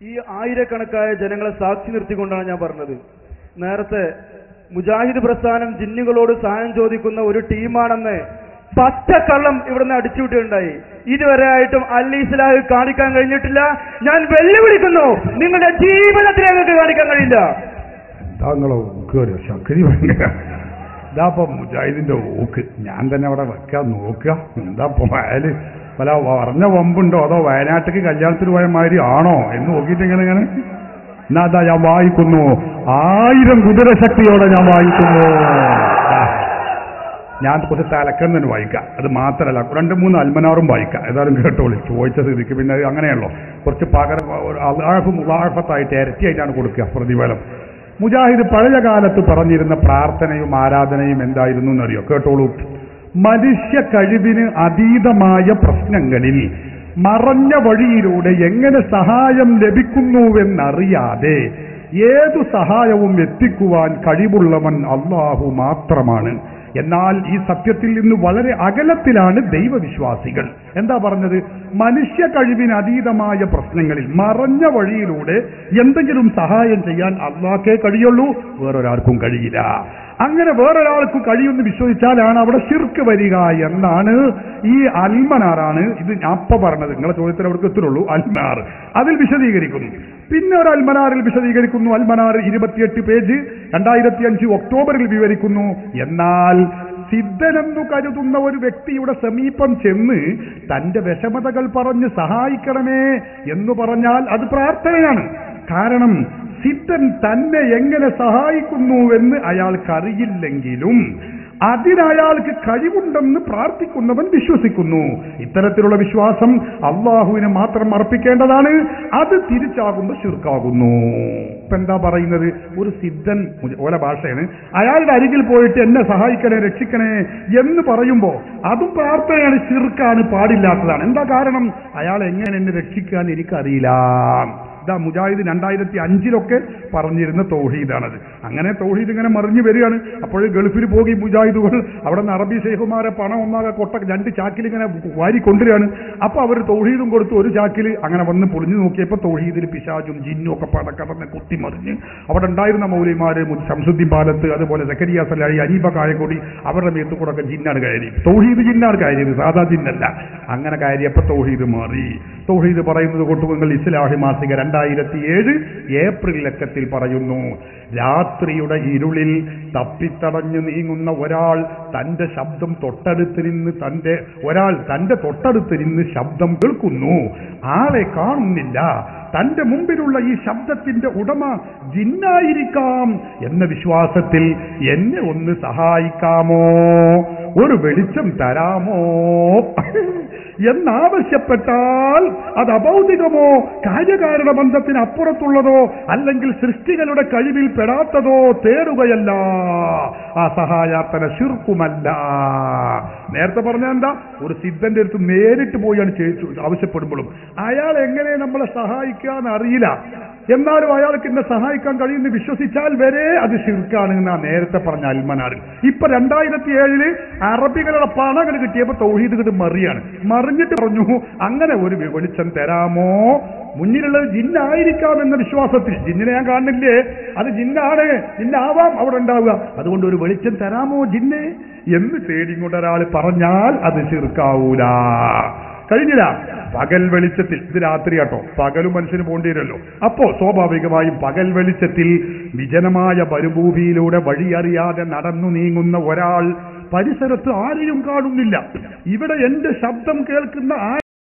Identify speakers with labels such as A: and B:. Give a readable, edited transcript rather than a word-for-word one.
A: ഈ ആയിരക്കണക്കായ ജനങ്ങളെ സാക്ഷി നിർത്തിക്കൊണ്ടാണ് ഞാൻ പറഞ്ഞത്. നേരത്തെ മുജാഹിദ് പ്രസ്ഥാനം ജിന്നുകളോട് സഹായം ചോദിക്കുന്ന ഒരു ടീമാണെന്ന് പച്ചക്കള്ളം ഇവിടുന്ന് അടിച്ചുവിട്ടുണ്ടായി. ഇതുവരെ ആയിട്ടും അൽ ഇസ്ലാഹ് കാണിക്കാൻ കഴിഞ്ഞിട്ടില്ല. ഞാൻ വെല്ലുവിളിക്കുന്നു, നിങ്ങളുടെ ജീവിതത്തിൽ ഞങ്ങൾക്ക് കാണിക്കാൻ കഴിയില്ല.
B: ഇതാപ്പം മുജാഹിദിന്റെ ഊക്ക് ഞാൻ തന്നെ അവിടെ വെക്കാൻ നോക്കുക. എന്താപ്പം അയാല് പല പറഞ്ഞ വമ്പുണ്ടോ അതോ വയനാട്ടിലേക്ക് കല്യാണത്തിന് പോയ മാതിരി ആണോ എന്ന് നോക്കിയിട്ട് ഇങ്ങനെ എന്നാ അതാ ഞാൻ വായിക്കുന്നു. 1000 കുതിരശക്തിയോടെ ഞാൻ വായിക്കുന്നു. ഞാൻ കുറച്ച് തലക്കം തന്നെ വായിക്കാം. അത് മാത്രമല്ല 2-3 അൽമനാറും വായിക്കാം. ഏതായാലും കേട്ടോളി, ചോദിച്ച സ്ഥിതിക്ക്. പിന്നെ അങ്ങനെയല്ലോ, കുറച്ച് പകരം മുലാഫത്തായിട്ട് ഇരട്ടിയായിട്ടാണ് കൊടുക്കുക പ്രതിഫലം. മുജാഹിദ് പഴയ കാലത്ത് പറഞ്ഞിരുന്ന പ്രാർത്ഥനയും ആരാധനയും എന്തായിരുന്നു എന്നറിയോ? കേട്ടോളൂ. മനുഷ്യ കഴിവിന് അതീതമായ പ്രശ്നങ്ങളിൽ മറഞ്ഞ വഴിയിലൂടെ എങ്ങനെ സഹായം ലഭിക്കുന്നുവെന്നറിയാതെ ഏതു സഹായവും എത്തിക്കുവാൻ കഴിവുള്ളവൻ അല്ലാഹു മാത്രമാണ്. എന്നാൽ ഈ സത്യത്തിൽ നിന്ന് വളരെ അകലത്തിലാണ് ദൈവവിശ്വാസികൾ. എന്താ പറഞ്ഞത്? മനുഷ്യ കഴിവിന് അതീതമായ പ്രശ്നങ്ങളിൽ മറഞ്ഞ വഴിയിലൂടെ എന്തെങ്കിലും സഹായം ചെയ്യാൻ അല്ലാഹ്ക്കേ കഴിയുള്ളൂ, വേറൊരാൾക്കും കഴിയില്ല. അങ്ങനെ വേറൊരാൾക്ക് കഴിയുമെന്ന് വിശ്വസിച്ചാലാണ് അവിടെ ശിർക്ക് വരിക എന്നാണ് ഈ അൽമനാറാണ്. ഇത് ഞാൻ അപ്പ പറഞ്ഞത്, നിങ്ങളെ ചോദ്യത്തിൽ അവർക്ക് എത്തുള്ളൂ. അൽമനാർ അതിൽ വിശദീകരിക്കുന്നു. പിന്നെ ഒരു അൽമനാറിൽ വിശദീകരിക്കുന്നു. അൽമനാർ 28 പേജ് 2005 ഒക്ടോബറിൽ വിവരിക്കുന്നു. എന്നാൽ സിദ്ധനെന്നു കരുതുന്ന ഒരു വ്യക്തിയുടെ സമീപം ചെന്ന് തന്റെ വിഷമതകൾ പറഞ്ഞ് സഹായിക്കണമേ എന്ന് പറഞ്ഞാൽ അത് പ്രാർത്ഥനയാണ്. കാരണം സിദ്ധൻ തന്നെ എങ്ങനെ സഹായിക്കുന്നുവെന്ന് അയാൾക്കറിയില്ലെങ്കിലും അതിനയാൾക്ക് കഴിവുണ്ടെന്ന് പ്രാർത്ഥിക്കുന്നവൻ വിശ്വസിക്കുന്നു. ഇത്തരത്തിലുള്ള വിശ്വാസം അള്ളാഹുവിനെ മാത്രം അർപ്പിക്കേണ്ടതാണ്. അത് തിരിച്ചാകുമ്പോൾ ശിർക്കാകുന്നു. ഇപ്പൊ എന്താ പറയുന്നത്? ഒരു സിദ്ധൻ, ഓല ഭാഷയാണ്, അയാളുടെ അരികിൽ പോയിട്ട് എന്നെ സഹായിക്കണേ രക്ഷിക്കണേ എന്ന് പറയുമ്പോൾ അതും പ്രാർത്ഥനയാണ്, ശിർക്കാണ്, പാടില്ലാത്തതാണ്. എന്താ കാരണം? അയാൾ എങ്ങനെ എന്നെ രക്ഷിക്കാൻ എനിക്കറിയില്ല. ഇതാ മുജാഹിദ് 2005 പറഞ്ഞിരുന്ന തൗഹീദാണത്. അങ്ങനെ തൗഹീദ് ഇങ്ങനെ മറിഞ്ഞു വരികയാണ്. അപ്പോൾ ഗൾഫിൽ പോയി മുജാഹിദുകൾ അവിടെ നിന്ന് അറബി ഷെയ്ഖുമാരെ പണം ഒന്നാകെ 2 ചാക്കിൽ ഇങ്ങനെ വാരിക്കൊണ്ടുവരികയാണ്. അപ്പൊ അവർ തൗഹീദും കൊടുത്തു 1 ചാക്കിൽ. അങ്ങനെ വന്ന് പൊളിഞ്ഞു നോക്കിയപ്പോൾ തൗഹീദിൽ പിശാചും ജിന്നും ഒക്കെ പടക്കടന്ന് കുത്തിമറിഞ്ഞ് അവിടെ ഉണ്ടായിരുന്ന മൗലിമാര് ശംസുദ്ദീൻ പാലത്ത്, അതുപോലെ സക്കരിയ സലാഹി, അനീബ കായക്കൊടി, അവരുടെ മേത്ത് കൂടെ ഒക്കെ ജിന്നാണ് കയറി. തൗഹീദ് ജിന്നാണ് കയറിയത്, സാധാ ജിന്നല്ല. അങ്ങനെ കയറിയപ്പോൾ തൗഹീദ് മാറി. തൗഹീദ് പറയുന്നത് കൊട്ടുകുങ്ങൾ ഇസ്ലാഹി മാസിക 2007 ഏപ്രിൽ ലക്കത്തിൽ പറയുന്നു. രാത്രിയുടെ ഇരുളിൽ തപ്പിത്തടഞ്ഞു നീങ്ങുന്ന ഒരാൾ തന്റെ ശബ്ദം തൊട്ടടുത്ത് നിന്ന് ശബ്ദം കേൾക്കുന്നു. ആളെ കാണുന്നില്ല. തന്റെ മുമ്പിലുള്ള ഈ ശബ്ദത്തിന്റെ ഉടമ ജിന്നായിരിക്കാം എന്ന വിശ്വാസത്തിൽ എന്നെ ഒന്ന് സഹായിക്കാമോ, ഒരു വെളിച്ചം തരാമോ എന്നാവശ്യപ്പെട്ടാൽ അത് അഭൗതികമോ കാര്യകാരണ ബന്ധത്തിന് അപ്പുറത്തുള്ളതോ അല്ലെങ്കിൽ സൃഷ്ടികളുടെ കഴിവിൽ പെടാത്തതോ തേടുകയല്ല, ആ സഹായാർത്ഥന ശിർക്കുമല്ല. നേരത്തെ പറഞ്ഞ എന്താ? ഒരു സിദ്ധന്റെ അടുത്ത് നേരിട്ട് പോയാണ് ആവശ്യപ്പെടുമ്പോഴും അയാൾ എങ്ങനെ നമ്മളെ സഹായിക്കാന്ന് അറിയില്ല, എന്നാലും അയാൾക്ക് എന്നെ സഹായിക്കാൻ കഴിയുമെന്ന് വിശ്വസിച്ചാൽ വരെ അത് ശിർക്കാണ് എന്നാ നേരത്തെ പറഞ്ഞ അൽമനാറിൽ. ഇപ്പൊ 2007 അറബികളുടെ പണങ്ങൾ കിട്ടിയപ്പോ തൗഹീദ് കിട്ട് മറിഞ്ഞിട്ട് പറഞ്ഞു, അങ്ങനെ ഒരു വെളിച്ചം തരാമോ, മുന്നിലുള്ളത് ജിന്നായിരിക്കാം എന്ന വിശ്വാസത്തിൽ. ജിന്നിനെ ഞാൻ കാണുന്നില്ലേ, അത് ജിന്നാണ്, ജിന്നാവാം അവിടെ ഉണ്ടാവുക, അതുകൊണ്ട് ഒരു വെളിച്ചം തരാമോ ജിന്നെ എന്ന് തേടിക്കൊണ്ട് ഒരാൾ പറഞ്ഞാൽ അത് ശിർക്കാവൂല. കഴിഞ്ഞില്ല. പകൽ വെളിച്ചത്തിൽ, ഇത് രാത്രി കേട്ടോ, പകലും മനുഷ്യന് പോണ്ടി വരുമല്ലോ. അപ്പോ സ്വാഭാവികമായും പകൽ വെളിച്ചത്തിൽ വിജനമായ മരുഭൂമിയിലൂടെ വഴിയറിയാതെ നടന്നു നീങ്ങുന്ന ഒരാൾ പരിസരത്ത് ആരെയും കാണുന്നില്ല. ഇവിടെ എന്റെ ശബ്ദം കേൾക്കുന്ന